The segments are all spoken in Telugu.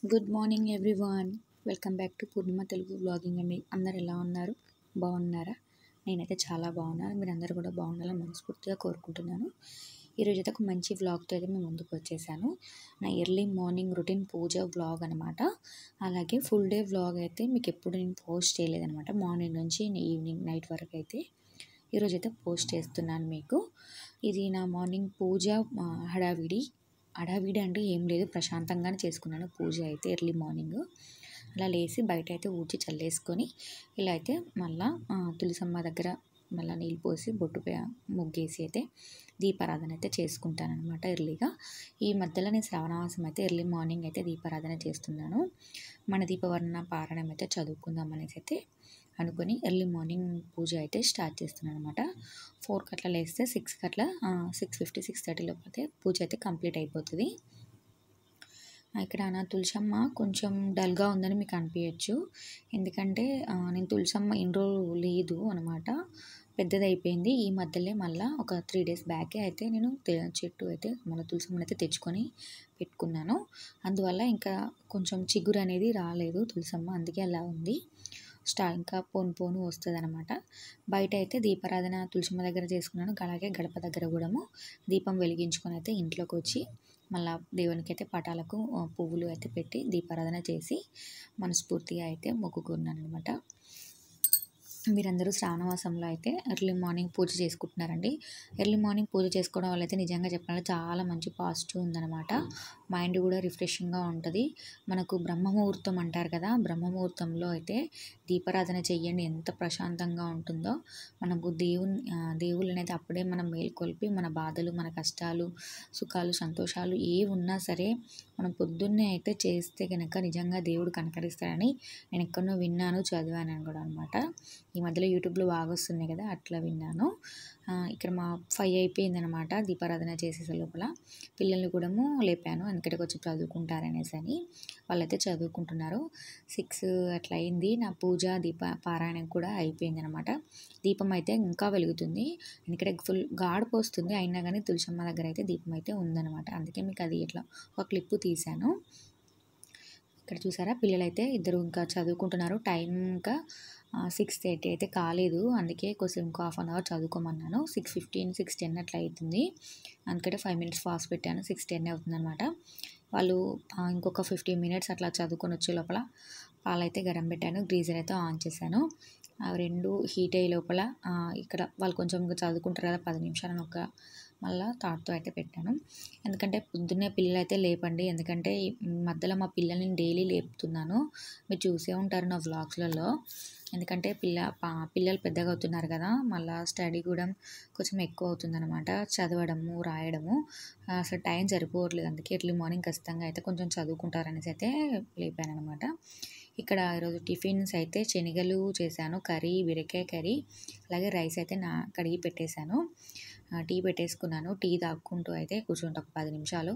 Good morning everyone. Welcome back to Purnima Telugu vlogging అండి. అందరు ఎలా ఉన్నారు? బాగున్నారా? నేనైతే చాలా బాగున్నాను. మీరందరూ కూడా బాగుండాలని మనస్ఫూర్తిగా కోరుకుంటున్నాను. ఈరోజైతే ఒక మంచి వ్లాగ్తో అయితే మేము ముందుకు వచ్చేసాను. నా ఎర్లీ మార్నింగ్ రొటీన్ పూజ వ్లాగ్ అనమాట. అలాగే ఫుల్ డే వ్లాగ్ అయితే మీకు ఎప్పుడు నేను పోస్ట్ చేయలేదనమాట. మార్నింగ్ నుంచి ఈవినింగ్ నైట్ వరకు అయితే ఈరోజైతే పోస్ట్ చేస్తున్నాను మీకు. ఇది నా మార్నింగ్ పూజ హడావిడి అంటే ఏం లేదు, ప్రశాంతంగానే చేసుకున్నాను పూజ అయితే ఎర్లీ మార్నింగ్. అలా లేచి బయట అయితే ఊడ్చి చల్లేసుకొని ఇలా అయితే మళ్ళీ తులసమ్మ దగ్గర మళ్ళీ నీళ్ళు పోసి ముగ్గేసి అయితే దీపారాధన అయితే చేసుకుంటానమాట ఎర్లీగా. ఈ మధ్యలో నేను శ్రావణమాసం అయితే ఎర్లీ మార్నింగ్ అయితే దీపారాధన చేస్తున్నాను. మన దీపవర్ణ పారాయణం అయితే చదువుకుందాం అనేసి అయితే అనుకొని ఎర్లీ మార్నింగ్ పూజ అయితే స్టార్ట్ చేస్తున్నాను అనమాట. 4 అట్లా లేస్తే 6 అట్లా 6:50 6:30 లోపు అయితే పూజ అయితే కంప్లీట్ అయిపోతుంది. ఇక్కడ నా తులసమ్మ కొంచెం డల్గా ఉందని మీకు అనిపించచ్చు. ఎందుకంటే నేను తులసమ్మ ఇన్ని రోజులు లేదు అనమాట, పెద్దది అయిపోయింది. ఈ మధ్యలో మళ్ళీ ఒక 3 days బ్యాకే అయితే నేను చెట్టు అయితే మళ్ళీ తులసమ్మని అయితే తెచ్చుకొని పెట్టుకున్నాను. అందువల్ల ఇంకా కొంచెం చిగురు అనేది రాలేదు తులసమ్మ, అందుకే అలా ఉంది. ఇంకా పోను వస్తుంది అనమాట. బయట అయితే దీపారాధన తులసమ్మ దగ్గర చేసుకున్నాను. అలాగే గడప దగ్గర కూడా దీపం వెలిగించుకొని అయితే ఇంట్లోకి వచ్చి మళ్ళీ దేవునికి అయితే పటాలకు పువ్వులు అయితే పెట్టి దీపారాధన చేసి మనస్ఫూర్తిగా అయితే మొక్కుకున్నాను అనమాట. మీరందరూ శ్రావణమాసంలో అయితే ఎర్లీ మార్నింగ్ పూజ చేసుకుంటున్నారండి. ఎర్లీ మార్నింగ్ పూజ చేసుకోవడం వల్ల అయితే నిజంగా చెప్పాలంటే చాలా మంచి పాజిటివ్ ఉందన్నమాట. మైండ్ కూడా రిఫ్రెషింగ్గా ఉంటుంది. మనకు బ్రహ్మముహూర్తం అంటారు కదా, బ్రహ్మముహూర్తంలో అయితే దీపారాధన చెయ్యండి, ఎంత ప్రశాంతంగా ఉంటుందో. మనకు దేవుళ్ళని అయితే అప్పుడే మనం మేల్కొల్పి మన బాధలు, మన కష్టాలు, సుఖాలు, సంతోషాలు ఏవి ఉన్నా సరే మనం పొద్దున్నే అయితే చేస్తే కనుక నిజంగా దేవుడు కనకరిస్తాడని నేను ఎక్కడో విన్నాను, చదివాను కూడా అనమాట. ఈ మధ్యలో యూట్యూబ్లో బాగా వస్తున్నాయి కదా, అట్లా విన్నాను. ఇక్కడ మా 5 అయిపోయిందనమాట దీపారాధన చేసేసే లోపల. పిల్లల్ని కూడా లేపాను, ఎందుకంటే కొంచెం చదువుకుంటారనేసి అని. వాళ్ళైతే చదువుకుంటున్నారు. 6 అట్లా అయింది. నా పూజ పారాయణం కూడా అయిపోయింది అనమాట. దీపం అయితే ఇంకా వెలుగుతుంది, ఎందుకంటే ఫుల్ గాడుపు వస్తుంది. అయినా కానీ తులసమ్మ దగ్గర అయితే దీపం అయితే ఉందన్నమాట. అందుకే మీకు అది ఇట్లా ఒక క్లిప్పు తీశాను. ఇక్కడ చూసారా, పిల్లలైతే ఇద్దరు ఇంకా చదువుకుంటున్నారు. టైం ఇంకా 6:30 అయితే కాలేదు, అందుకే కొంచెం ఇంకా 1/2 hour చదువుకోమన్నాను. 6:15 6:10 అట్లా అవుతుంది, అందుకంటే 5 minutes ఫాస్ట్ పెట్టాను. 6:10 అవుతుంది అనమాట. వాళ్ళు ఇంకొక 15 minutes అట్లా చదువుకొని వచ్చే లోపల పాలైతే గరం పెట్టాను, గ్రీజర్ అయితే ఆన్ చేశాను. అవి రెండు హీట్ అయ్యే లోపల ఇక్కడ వాళ్ళు కొంచెం చదువుకుంటారు కదా, 10 నిమిషాలను ఒక మళ్ళీ థాట్తో అయితే పెట్టాను. ఎందుకంటే పొద్దున్నే పిల్లలు అయితే లేపండి, ఎందుకంటే ఈ మధ్యలో మా పిల్లల్ని డైలీ లేపుతున్నాను. మీరు చూసే ఉంటారు నా వ్లాగ్స్లలో. ఎందుకంటే పిల్లలు పెద్దగా అవుతున్నారు కదా, మళ్ళీ స్టడీ కూడా కొంచెం ఎక్కువ అవుతుందన్నమాట, చదవడము రాయడము అసలు టైం సరిపోవట్లేదు. అందుకే ఎర్లీ మార్నింగ్ ఖచ్చితంగా అయితే కొంచెం చదువుకుంటారనేసి అయితే లేపాను అనమాట. ఇక్కడ ఈరోజు టిఫిన్స్ అయితే శనగలు చేశాను, కర్రీ బీరకాయ కర్రీ, అలాగే రైస్ అయితే కడిగి పెట్టేశాను. టీ పెట్టేసుకున్నాను. టీ తాక్కుంటూ అయితే కూర్చుంటా ఒక 10 నిమిషాలు.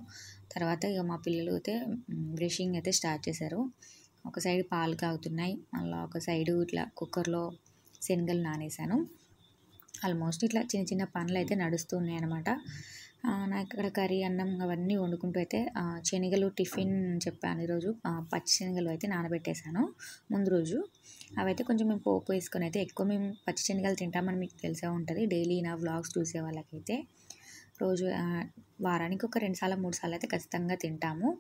తర్వాత ఇక మా పిల్లలు అయితే బ్రషింగ్ అయితే స్టార్ట్ చేశారు. ఒక సైడ్ పాలు కాగుతున్నాయి, మళ్ళీ ఒక సైడు ఇట్లా కుక్కర్లో శనగలు నానేసాను. ఆల్మోస్ట్ ఇట్లా చిన్న చిన్న పనులు అయితే నడుస్తున్నాయి అనమాట. నాకు ఇక్కడ కర్రీ అన్నం అవన్నీ వండుకుంటూ అయితే శనగలు టిఫిన్ చెప్పాను ఈరోజు. పచ్చి శనగలు అయితే నానబెట్టేశాను ముందు రోజు. అవైతే కొంచెం మేము పోపు వేసుకొని అయితే, ఎక్కువ మేము పచ్చి శనగలు తింటామని మీకు తెలిసే ఉంటుంది. డైలీ నా వ్లాగ్స్ చూసే వాళ్ళకైతే రోజు వారానికి ఒక 2 సార్లు 3 సార్లు అయితే ఖచ్చితంగా తింటాము.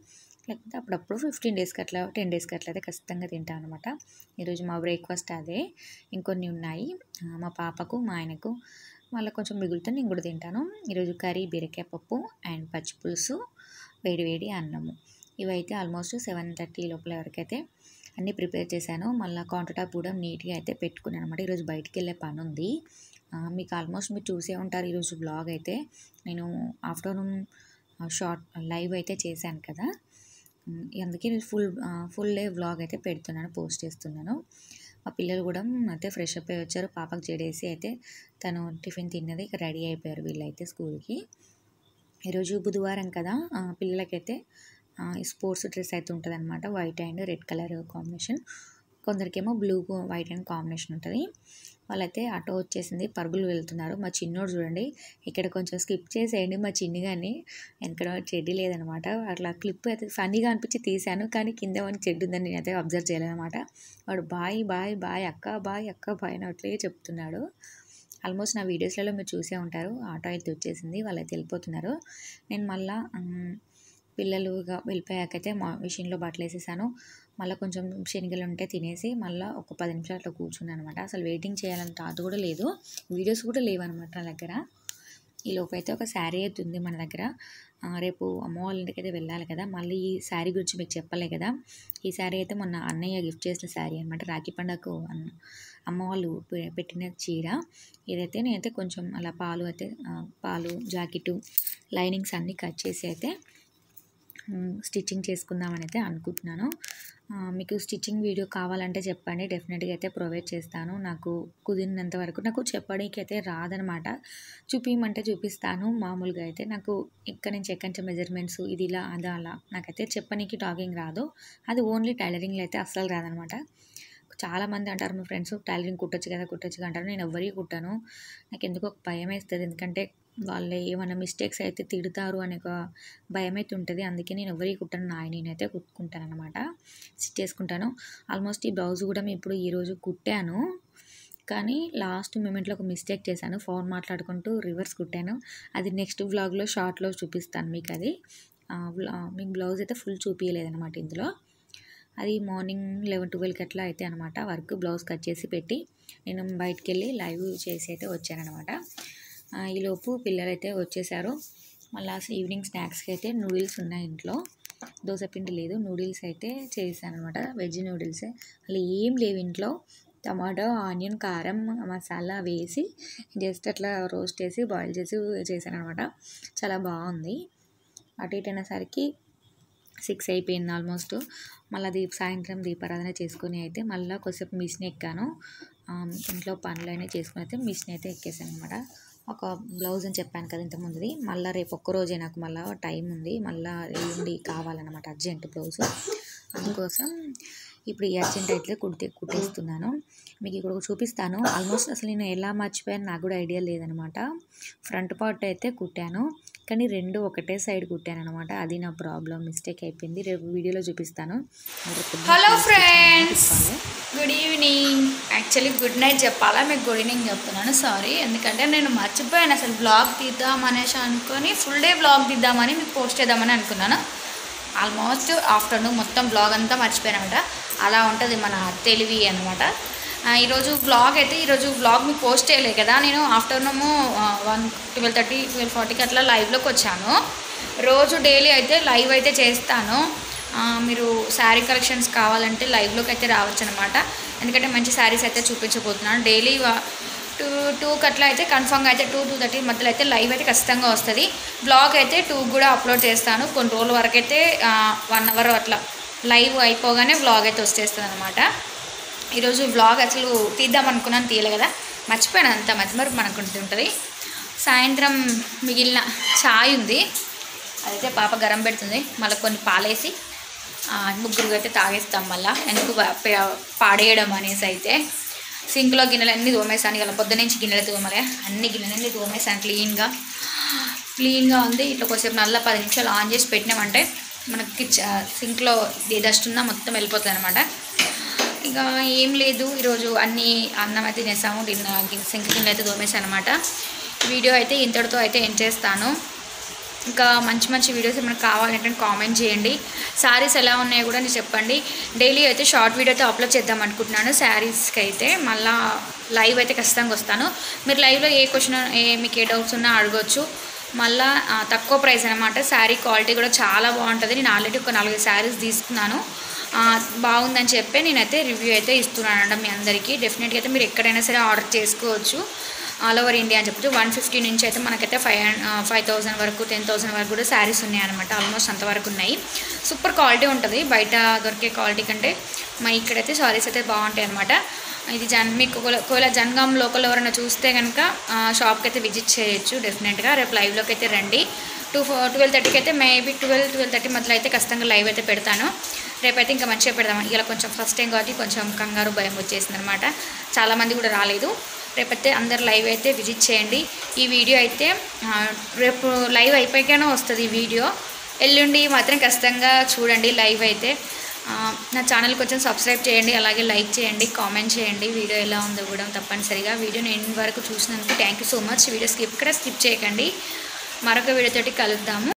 లేకపోతే అప్పుడప్పుడు 15 daysకి అట్లా 10 daysకి అట్లా అయితే ఖచ్చితంగా తింటాను అనమాట. ఈరోజు మా బ్రేక్ఫాస్ట్ అదే. ఇంకొన్ని ఉన్నాయి మా పాపకు మా ఆయనకు, మళ్ళీ కొంచెం మిగులుతే నేను కూడా తింటాను. ఈరోజు కర్రీ బీరకాయ పప్పు అండ్ పచ్చి పులుసు, వేడి అన్నము. ఇవైతే ఆల్మోస్ట్ 7:30 లోపల వరకైతే అన్నీ ప్రిపేర్ చేశాను. మళ్ళీ కౌంటర్ టాప్ కూడా నీట్గా అయితే పెట్టుకున్నాను అనమాట. ఈరోజు బయటికి వెళ్ళే పని ఉంది. మీకు ఆల్మోస్ట్ మీరు చూసే ఉంటారు ఈరోజు బ్లాగ్ అయితే. నేను ఆఫ్టర్నూన్ షార్ట్ లైవ్ అయితే చేశాను కదా, అందుకే నేను ఫుల్ డే వ్లాగ్ అయితే పెడుతున్నాను, పోస్ట్ చేస్తున్నాను. మా పిల్లలు కూడా అయితే ఫ్రెష్ అప్ అయ్యి వచ్చారు. పాపకు జడేసి అయితే తను టిఫిన్ తిన్నది, ఇక రెడీ అయిపోయారు వీళ్ళైతే స్కూల్కి. ఈరోజు బుధవారం కదా, పిల్లలకైతే స్పోర్ట్స్ డ్రెస్ అయితే ఉంటుంది అనమాట, white and red colour combination. కొందరికేమో బ్లూ వైట్ అండ్ కాంబినేషన్ ఉంటుంది. వాళ్ళైతే ఆటో వచ్చేసింది, పరుగులు వెళ్తున్నారు. మా చిన్నోడు చూడండి, ఇక్కడ కొంచెం స్కిప్ చేసేయండి మా చిన్నగాని, వెనకడ చెడ్డీ లేదనమాట. అట్లా క్లిప్ అయితే ఫన్నీగా అనిపించి తీశాను, కానీ కింద మనకి చెడ్డు ఉందని నేనైతే అబ్జర్వ్ చేయలేదన్నమాట. వాడు బాయ్ బాయ్ బాయ్ అక్క బాయ్ అక్క బాయ్ అని అట్లే చెప్తున్నాడు. ఆల్మోస్ట్ నా వీడియోస్లలో మీరు చూసే ఉంటారు. ఆటో అయితే వచ్చేసింది, వాళ్ళైతే వెళ్ళిపోతున్నారు. నేను మళ్ళీ పిల్లలుగా వెళ్ళిపోయాకైతే మిషన్లో బట్టలు వేసేసాను. మళ్ళీ కొంచెం శనగలు ఉంటే తినేసి మళ్ళీ ఒక 10 నిమిషాలు అట్లా కూర్చున్నాను అనమాట. అసలు వెయిటింగ్ చేయాలంత అది కూడా లేదు, వీడియోస్ కూడా లేవన్నమాట నా దగ్గర. ఈలోపు అయితే ఒక శారీ అయితే ఉంది మన దగ్గర. రేపు అమ్మ వాళ్ళ ఇంటికి అయితే వెళ్ళాలి కదా, మళ్ళీ ఈ శారీ గురించి మీకు చెప్పలే కదా. ఈ శారీ అయితే మొన్న అన్నయ్య గిఫ్ట్ చేసిన శారీ అనమాట, రాఖీ పండగకు అమ్మ వాళ్ళు పెట్టిన చీర. ఇదైతే నేనైతే కొంచెం అలా పాలు జాకెట్ లైనింగ్స్ అన్నీ కట్ చేసి అయితే స్టిచ్చింగ్ చేసుకుందామని అయితే అనుకుంటున్నాను. మీకు స్టిచ్చింగ్ వీడియో కావాలంటే చెప్పండి, డెఫినెట్గా అయితే ప్రొవైడ్ చేస్తాను. నాకు కుదిరినంత వరకు. నాకు చెప్పడానికి అయితే రాదనమాట, చూపించమంటే చూపిస్తాను. మామూలుగా అయితే నాకు ఇక్కడ నుంచి ఎక్కడి నుంచి మెజర్మెంట్స్ ఇది ఇలా అది అలా నాకైతే చెప్పనీకి టాకింగ్ రాదు. అది ఓన్లీ టైలరింగ్లో అయితే అస్సలు రాదనమాట. చాలామంది అంటారు మా ఫ్రెండ్స్, టైలరింగ్ కుట్టొచ్చు కదా అంటారు. నేను ఎవరికి కుట్టాను, నాకు ఎందుకో భయం వేస్తుంది. ఎందుకంటే వాళ్ళు ఏమైనా మిస్టేక్స్ అయితే తిడతారు అనే ఒక భయం అయితే ఉంటుంది. అందుకే నేను ఎవరికి కుట్టాను, నేనైతే కుట్టుకుంటాను అనమాట, స్టిచ్ చేసుకుంటాను. ఆల్మోస్ట్ ఈ బ్లౌజ్ కూడా ఇప్పుడు ఈరోజు కుట్టాను, కానీ లాస్ట్ మూమెంట్లో ఒక మిస్టేక్ చేశాను. ఫోన్ మాట్లాడుకుంటూ రివర్స్ కుట్టాను. అది నెక్స్ట్ వ్లాగ్లో షార్ట్లో చూపిస్తాను మీకు. అది మీకు బ్లౌజ్ అయితే ఫుల్ చూపించలేదన్నమాట ఇందులో. అది మార్నింగ్ 11-12కి అట్లా అయితే అనమాట వర్క్. బ్లౌజ్ కట్ చేసి పెట్టి నేను బయటికి వెళ్ళి లైవ్ చేసి అయితే వచ్చానమాట. ఈలోపు పిల్లలు అయితే వచ్చేసారు. మళ్ళీ ఈవినింగ్ స్నాక్స్కి అయితే నూడిల్స్ ఉన్నాయి ఇంట్లో, దోశపిండి లేదు, నూడిల్స్ అయితే చేశాను అనమాట. వెజ్ నూడిల్సే, అలా ఏం లేవు ఇంట్లో. టమాటో ఆనియన్ కారం మసాలా వేసి జస్ట్ అట్లా రోస్ట్ చేసి బాయిల్ చేసి చేశాను అనమాట. చాలా బాగుంది. అటు ఇటు అయినసరికి 6 అయిపోయింది ఆల్మోస్ట్. మళ్ళీ సాయంత్రం దీపారాధన చేసుకొని అయితే మళ్ళీ కొద్దిసేపు మిషన్ ఎక్కాను. ఇంట్లో పనులైనా చేసుకుని అయితే మిషన్ అయితే ఎక్కేసాను అనమాట. ఒక బ్లౌజ్ అని చెప్పాను కదా ఇంతకుముందుది, మళ్ళీ రేపు ఒక్కరోజే నాకు మళ్ళీ టైం ఉంది, మళ్ళీ ఎల్లుండి కావాలన్నమాట అర్జెంట్ బ్లౌజ్. అందుకోసం ఇప్పుడు ఈ అర్జెంట్ అయితే కుట్టేస్తున్నాను. మీకు ఇక్కడ చూపిస్తాను. ఆల్మోస్ట్ అసలు నేను ఎలా మర్చిపోయాను నాకు కూడా ఐడియా లేదనమాట. ఫ్రంట్ పార్ట్ అయితే కుట్టాను, కానీ 2 ఒకటే సైడ్ కుట్టాను అనమాట. అది నా ప్రాబ్లం, మిస్టేక్ అయిపోయింది. రేపు వీడియోలో చూపిస్తాను. Hello friends, good evening. Actually good night చెప్పాలా, మీకు గుడ్ ఈవినింగ్ చెప్తున్నాను, సారీ. ఎందుకంటే నేను మర్చిపోయాను అసలు బ్లాగ్ తీద్దామనేసి అనుకొని, ఫుల్ డే బ్లాగ్ తీద్దామని మీకు పోస్ట్ చేద్దామని అనుకున్నాను. ఆల్మోస్ట్ ఆఫ్టర్నూన్ మొత్తం బ్లాగ్ అంతా మర్చిపోయానమాట. అలా ఉంటుంది మన తెలివి అనమాట. ఈరోజు వ్లాగ్ మీకు పోస్ట్ చేయలేదు కదా. నేను ఆఫ్టర్నూన్ 12:30 12:40కి అట్లా లైవ్లోకి వచ్చాను. రోజు డైలీ అయితే లైవ్ అయితే చేస్తాను. మీరు శారీ కలెక్షన్స్ కావాలంటే లైవ్లోకి అయితే రావచ్చు అనమాట. ఎందుకంటే మంచి శారీస్ అయితే చూపించబోతున్నాను. డైలీ 2కి అట్లా అయితే కన్ఫామ్గా అయితే 2-2:30 మధ్యలో అయితే లైవ్ అయితే ఖచ్చితంగా వస్తుంది. బ్లాగ్ అయితే 2కి కూడా అప్లోడ్ చేస్తాను. కొన్ని రోజుల వరకు అయితే 1 అవర్ అట్లా లైవ్ అయిపోగానే బ్లాగ్ అయితే వచ్చేస్తుంది అనమాట. ఈరోజు బ్లాగ్ అసలు తీద్దాం అనుకున్నాను, తీయలే కదా, మర్చిపోయాను. అంతా మధ్యమరకు మనకు ఉంటుంది. సాయంత్రం మిగిలిన ఛాయ్ ఉంది, అదైతే పాప గరం పెడుతుంది. మళ్ళీ కొన్ని పాలేసి ముగ్గురు అయితే తాగేస్తాం. మళ్ళీ ఎందుకు పాడేయడం అనేసి అయితే సింక్లో గిన్నెలు అన్నీ తోమేసాను. ఇలా పొద్దునుంచి గిన్నెలు తోమలే, అన్ని గిన్నెలన్నీ తోమేసాను. క్లీన్గా ఉంది. ఇట్లా కొద్దిసేపు నల్ల 10 నిమిషాలు ఆన్ చేసి పెట్టినామంటే మనకి సింక్లో ఏ డస్ట్ ఉన్నా మొత్తం వెళ్ళిపోతుంది అనమాట. ఇక ఏం లేదు, ఈరోజు అన్నం అయితే తినేసాము. సింక్ గిన్నెలు అయితే తోమేసాను అనమాట. వీడియో అయితే ఇంతటితో అయితే ఎండ్ చేస్తాను. ఇంకా మంచి వీడియోస్ ఏమైనా కావాలంటే కామెంట్ చేయండి. శారీస్ ఎలా ఉన్నాయో కూడా నేను చెప్పండి. డైలీ అయితే షార్ట్ వీడియో అయితే అప్లోడ్ చేద్దాం అనుకుంటున్నాను. శారీస్కి అయితే మళ్ళీ లైవ్ అయితే ఖచ్చితంగా వస్తాను. మీరు లైవ్లో మీకు ఏ డౌట్స్ ఉన్నా అడగవచ్చు. మళ్ళీ తక్కువ ప్రైస్ అనమాట. శారీ క్వాలిటీ కూడా చాలా బాగుంటుంది. నేను ఆల్రెడీ ఒక 4 శారీస్ తీసుకున్నాను, బాగుందని చెప్పి నేనైతే రివ్యూ అయితే ఇస్తున్నానంట మీ అందరికీ. డెఫినెట్గా అయితే మీరు ఎక్కడైనా సరే ఆర్డర్ చేసుకోవచ్చు. ఆల్ ఓవర్ ఇండియా అని చెప్పచ్చు. 150 నుంచి అయితే మనకైతే 5,000 వరకు 10,000 వరకు కూడా శారీస్ ఉన్నాయన్నమాట. ఆల్మోస్ట్ అంతవరకు ఉన్నాయి. సూపర్ క్వాలిటీ ఉంటుంది, బయట దొరికే క్వాలిటీ కంటే మా ఇక్కడైతే శారీస్ అయితే బాగుంటాయి అనమాట. ఇది మీకు ఒకవేళ జనగాం లోకల్ ఎవరైనా చూస్తే కనుక షాప్కి అయితే విజిట్ చేయొచ్చు. డెఫినెట్గా రేపు లైవ్లోకి అయితే రండి. 12:30కి అయితే మేబీ 12-12:30 మధ్యలో అయితే ఖచ్చితంగా లైవ్ అయితే పెడతాను. రేపైతే ఇంకా మంచిగా పెడదాం. ఇలా కొంచెం ఫస్ట్ టైం కాబట్టి కొంచెం కంగారు భయం వచ్చేసింది అనమాట. చాలామంది కూడా రాలేదు. రేపైతే అందరు లైవ్ అయితే విజిట్ చేయండి. ఈ వీడియో అయితే రేపు లైవ్ అయిపోయాకనే వస్తుంది ఈ వీడియో. ఎల్లుండి మాత్రం ఖచ్చితంగా చూడండి లైవ్ అయితే. నా ఛానల్ కొంచెం సబ్స్క్రైబ్ చేయండి, అలాగే లైక్ చేయండి, కామెంట్ చేయండి. వీడియో ఎలా ఉందో కూడా తప్పనిసరిగా. వీడియోని ఎండ్ వరకు చూసినందుకు thank you so much. Video skip చేయకండి. మరొక వీడియోతోటి కలుద్దాము.